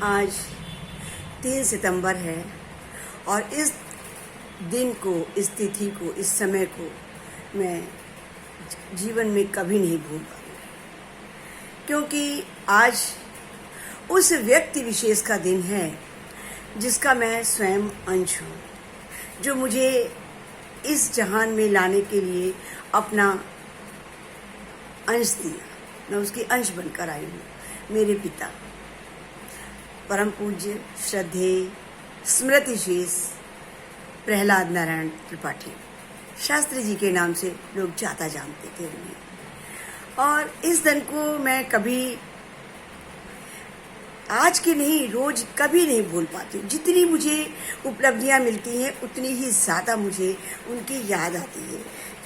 आज 3 सितंबर है और इस दिन को, इस तिथि को, इस समय को मैं जीवन में कभी नहीं भूल पाऊंगी, क्योंकि आज उस व्यक्ति विशेष का दिन है जिसका मैं स्वयं अंश हूँ, जो मुझे इस जहान में लाने के लिए अपना अंश दिया। मैं उसकी अंश बनकर आई हूँ। मेरे पिता परम पूज्य श्रद्धेय स्मृतिशेष प्रहलाद नारायण त्रिपाठी शास्त्री जी के नाम से लोग ज़्यादा जानते थे उन्हें। और इस दिन को मैं कभी आज की नहीं, रोज कभी नहीं भूल पाती हूँ। जितनी मुझे उपलब्धियाँ मिलती हैं उतनी ही ज़्यादा मुझे उनकी याद आती है,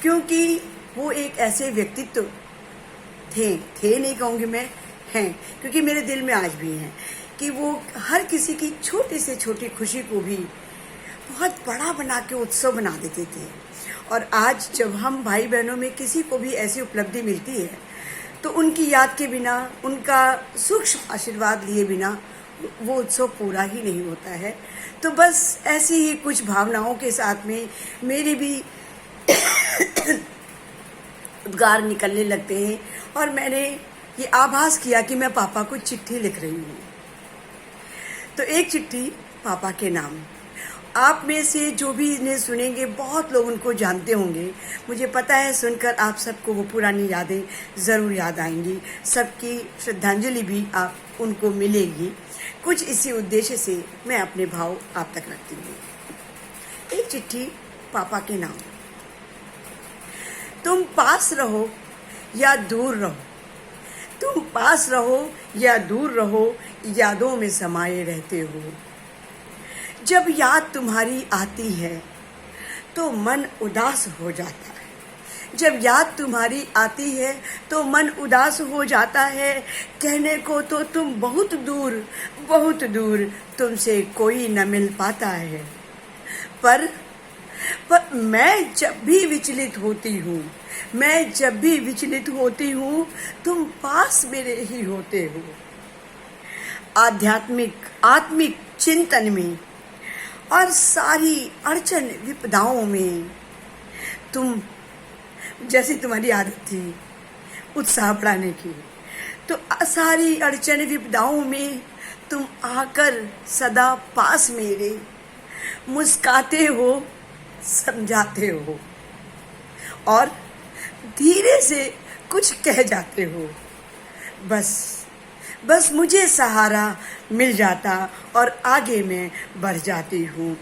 क्योंकि वो एक ऐसे व्यक्तित्व थे नहीं कहूँगी मैं, हैं, क्योंकि मेरे दिल में आज भी हैं कि वो हर किसी की छोटी से छोटी खुशी को भी बहुत बड़ा बना के उत्सव बना देते थे। और आज जब हम भाई बहनों में किसी को भी ऐसी उपलब्धि मिलती है तो उनकी याद के बिना, उनका सूक्ष्म आशीर्वाद लिए बिना वो उत्सव पूरा ही नहीं होता है। तो बस ऐसी ही कुछ भावनाओं के साथ में मेरे भी उद्गार निकलने लगते हैं और मैंने ये आभास किया कि मैं पापा को चिट्ठी लिख रही हूँ। तो एक चिट्ठी पापा के नाम। आप में से जो भी इन्हें सुनेंगे बहुत लोग उनको जानते होंगे, मुझे पता है। सुनकर आप सबको वो पुरानी यादें ज़रूर याद आएंगी, सबकी श्रद्धांजलि भी आप उनको मिलेगी। कुछ इसी उद्देश्य से मैं अपने भाव आप तक रखती हूँ। एक चिट्ठी पापा के नाम। तुम पास रहो या दूर रहो, तुम पास रहो या दूर रहो, यादों में समाये रहते हो। जब याद तुम्हारी आती है तो मन उदास हो जाता है। जब याद तुम्हारी आती है तो मन उदास हो जाता है। कहने को तो तुम बहुत दूर, तुमसे कोई न मिल पाता है। पर मैं जब भी विचलित होती हूँ, तुम पास मेरे ही होते हो। आत्मिक चिंतन में और सारी अड़चन विपदाओं में तुम, जैसी तुम्हारी आदत थी उत्साह बढ़ाने की, तो सारी अड़चन विपदाओं में तुम आकर सदा पास मेरे मुस्काते हो, समझाते हो और धीरे से कुछ कह जाते हो। बस मुझे सहारा मिल जाता और आगे मैं बढ़ जाती हूँ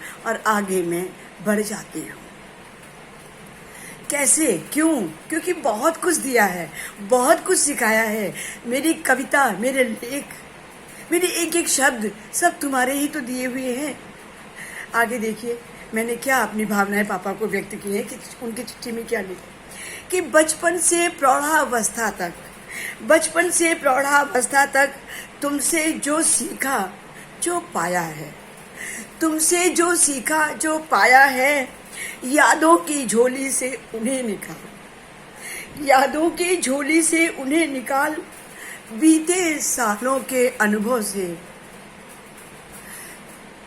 कैसे? क्यों? क्योंकि बहुत कुछ दिया है, बहुत कुछ सिखाया है। मेरी कविता, मेरे लेख, मेरे एक एक शब्द सब तुम्हारे ही तो दिए हुए हैं। आगे देखिए मैंने क्या अपनी भावनाएं पापा को व्यक्त की है कि उनकी चिट्ठी में क्या लिखा कि बचपन से प्रौढ़ावस्था तक तुमसे जो सीखा जो पाया है, यादों की झोली से उन्हें निकाल, बीते सालों के अनुभव से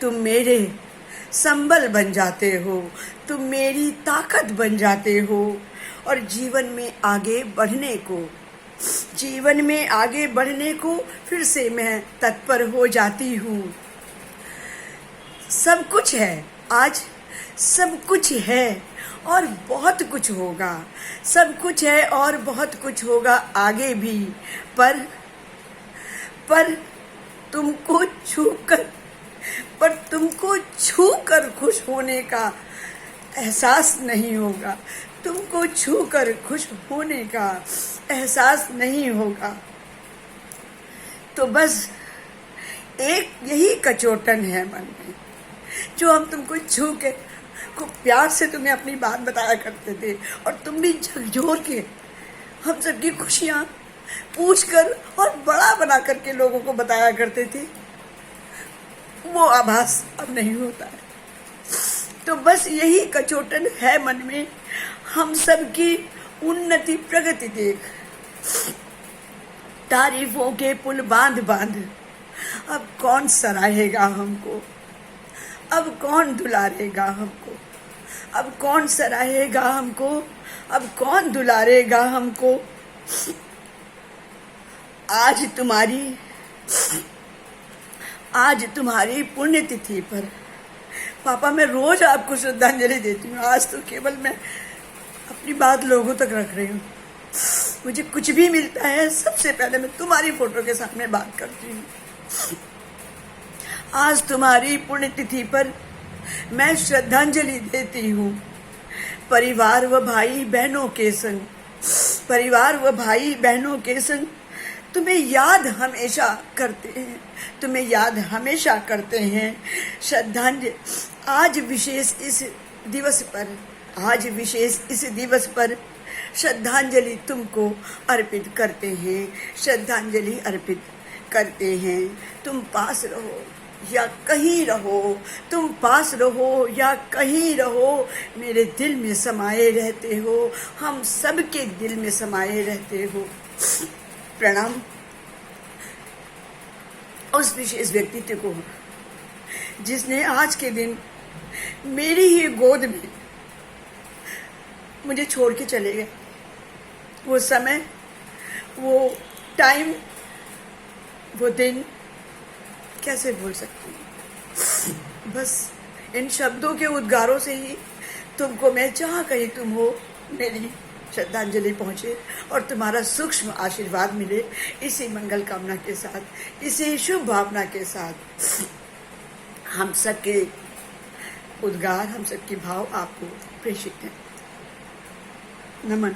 तुम मेरे संबल बन जाते हो, तुम मेरी ताकत बन जाते हो और जीवन में आगे बढ़ने को फिर से मैं तत्पर हो जाती हूँ। सब कुछ है आज, सब कुछ है और बहुत कुछ होगा, सब कुछ है और बहुत कुछ होगा आगे भी। पर तुमको छूकर खुश होने का एहसास नहीं होगा, तुमको छूकर खुश होने का एहसास नहीं होगा। तो बस एक यही कचोटन है मन में, जो हम तुमको छू के खूब प्यार से तुम्हें अपनी बात बताया करते थे और तुम भी झकझोर के हम सबकी खुशियाँ पूछ कर और बड़ा बना करके लोगों को बताया करते थे। वो आभास अब नहीं होता है। तो बस यही कचोटन है मन में, हम सबकी उन्नति प्रगति देख तारीफों के पुल बांध अब कौन सराहेगा हमको, अब कौन दुलारेगा हमको, अब कौन सराहेगा हमको, अब कौन दुलारेगा हमको। आज तुम्हारी पुण्यतिथि पर पापा मैं रोज आपको श्रद्धांजलि देती हूँ। आज तो केवल मैं अपनी बात लोगों तक रख रही हूँ। मुझे कुछ भी मिलता है सबसे पहले मैं तुम्हारी फोटो के सामने बात करती हूँ। आज तुम्हारी पुण्यतिथि पर मैं श्रद्धांजलि देती हूँ। परिवार व भाई बहनों के संग, परिवार व भाई बहनों के संग तुम्हें याद हमेशा करते हैं, तुम्हें याद हमेशा करते हैं। श्रद्धांजलि आज विशेष इस दिवस पर, आज विशेष इस दिवस पर श्रद्धांजलि तुमको अर्पित करते हैं, श्रद्धांजलि अर्पित करते हैं। तुम पास रहो या कहीं रहो, तुम पास रहो या कहीं रहो, मेरे दिल में समाये रहते हो, हम सबके दिल में समाये रहते हो। प्रणाम उस विशेष व्यक्तित्व को जिसने आज के दिन मेरी ही गोद में मुझे छोड़ के चले गए। वो समय, वो टाइम, वो दिन कैसे भूल सकती हूँ। बस इन शब्दों के उद्गारों से ही तुमको मैं जहाँ कहीं तुम हो मेरी श्रद्धांजलि पहुँचे और तुम्हारा सूक्ष्म आशीर्वाद मिले। इसी मंगल कामना के साथ, इसी शुभ भावना के साथ हम सबके उद्गार, हम सबके भाव आपको प्रेषित हैं। नमन।